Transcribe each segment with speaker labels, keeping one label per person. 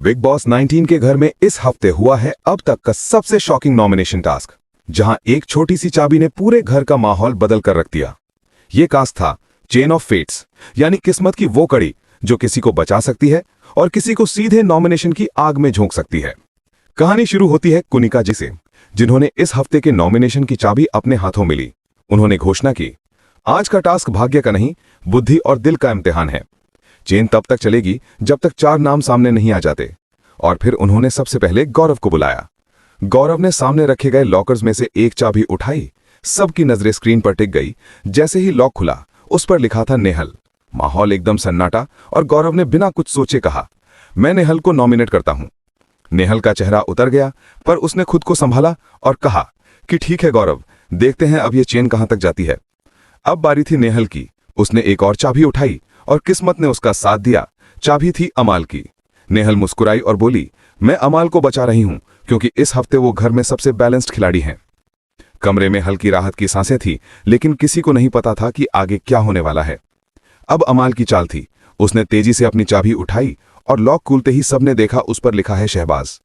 Speaker 1: Big boss 19 के घर में इस हफ्ते हुआ है अब तक का सबसे शॉकिंग नॉमिनेशन टास्क, जहां एक छोटी सी चाबी ने पूरे घर का माहौल बदल कर रख दिया। ये टास्क था चेन ऑफ फेट्स, यानी किस्मत की वो कड़ी जो किसी को बचा सकती है और किसी को सीधे नॉमिनेशन की आग में झोंक सकती है। कहानी शुरू होती है कुनिका जी से, जिन्होंने इस हफ्ते के नॉमिनेशन की चाबी अपने हाथों मिली। उन्होंने घोषणा की, आज का टास्क भाग्य का नहीं, बुद्धि और दिल का इम्तिहान है। चेन तब तक चलेगी जब तक 4 नाम सामने नहीं आ जाते। और फिर उन्होंने सबसे पहले गौरव को बुलाया। गौरव ने सामने रखे गए लॉकर्स में से एक चाबी उठाई। सबकी नजरें स्क्रीन पर टिक गई। जैसे ही लॉक खुला, उस पर लिखा था नेहल। माहौल एकदम सन्नाटा और गौरव ने बिना कुछ सोचे कहा, मैं नेहल को नॉमिनेट करता हूं। नेहल का चेहरा उतर गया, पर उसने खुद को संभाला और कहा कि ठीक है गौरव, देखते हैं अब ये चेन कहां तक जाती है। अब बारी थी नेहल की। उसने एक और चाबी उठाई और किस्मत ने उसका साथ दिया। चाबी थी अमाल की। नेहल मुस्कुराई और बोली, मैं अमाल को बचा रही हूं क्योंकि इस हफ्ते वो घर में सबसे बैलेंस्ड खिलाड़ी हैं। कमरे में हल्की राहत की सांसें थी, लेकिन किसी को नहीं पता था कि आगे क्या होने वाला है। अब अमाल की चाल थी। उसने तेजी से अपनी चाबी उठाई और लॉक खुलते ही सबने देखा उस पर लिखा है शहबाज।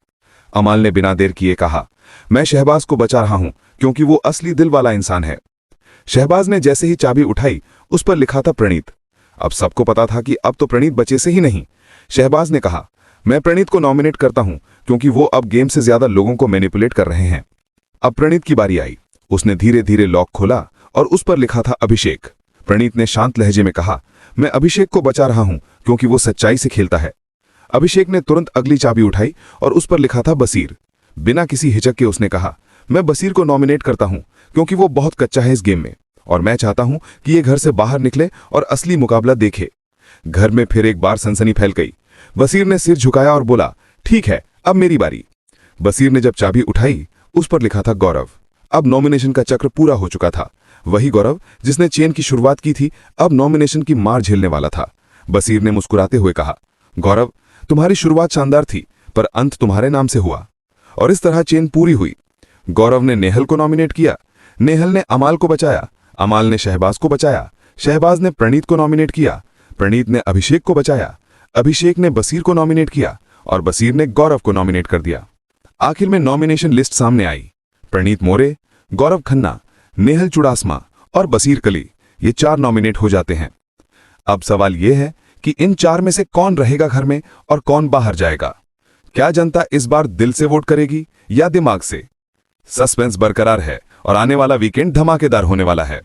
Speaker 1: अमाल ने बिना देर किए कहा, मैं शहबाज को बचा रहा हूं क्योंकि वो असली दिल वाला इंसान है। शहबाज ने जैसे ही चाबी उठाई, उस पर लिखा था प्रणीत। अब सबको पता था कि अब तो प्रणीत बचे से ही नहीं। शहबाज ने कहा, मैं प्रणीत को नॉमिनेट करता हूं क्योंकि वो अब गेम से ज्यादा लोगों को मैनिपुलेट कर रहे हैं। अब प्रणीत की बारी आई। उसने धीरे धीरे लॉक खोला और उस पर लिखा था अभिषेक। प्रणीत ने शांत लहजे में कहा, मैं अभिषेक को बचा रहा हूं क्योंकि वो सच्चाई से खेलता है। अभिषेक ने तुरंत अगली चाबी उठाई और उस पर लिखा था बसीर। बिना किसी हिचक के उसने कहा, मैं बसीर को नॉमिनेट करता हूं क्योंकि वो बहुत कच्चा है इस गेम में और मैं चाहता हूं कि ये घर से बाहर निकले और असली मुकाबला देखे। घर में फिर एक बार सनसनी फैल गई। बसीर ने सिर झुकाया और बोला, ठीक है, अब मेरी बारी। बसीर ने जब चाबी उठाई, उस पर लिखा था गौरव। अब नॉमिनेशन का चक्र पूरा हो चुका था। वही गौरव जिसने चेन की शुरुआत की थी, अब नॉमिनेशन की मार झेलने वाला था। बसीर ने मुस्कुराते हुए कहा, गौरव, तुम्हारी शुरुआत शानदार थी, पर अंत तुम्हारे नाम से हुआ। और इस तरह चेन पूरी हुई। गौरव ने नेहल को नॉमिनेट किया। नेहल ने अमाल को बचाया। अमाल ने शहबाज को बचाया। शहबाज ने प्रणीत को नॉमिनेट किया। प्रणीत ने अभिषेक को बचाया। अभिषेक ने बसीर को नॉमिनेट किया और बसीर ने गौरव को नॉमिनेट कर दिया। आखिर में नॉमिनेशन लिस्ट सामने आई। प्रणीत मोरे, गौरव खन्ना, नेहल चुड़ासमा और बसीर कली, ये 4 नॉमिनेट हो जाते हैं। अब सवाल यह है कि इन 4 में से कौन रहेगा घर में और कौन बाहर जाएगा। क्या जनता इस बार दिल से वोट करेगी या दिमाग से? सस्पेंस बरकरार है और आने वाला वीकेंड धमाकेदार होने वाला है।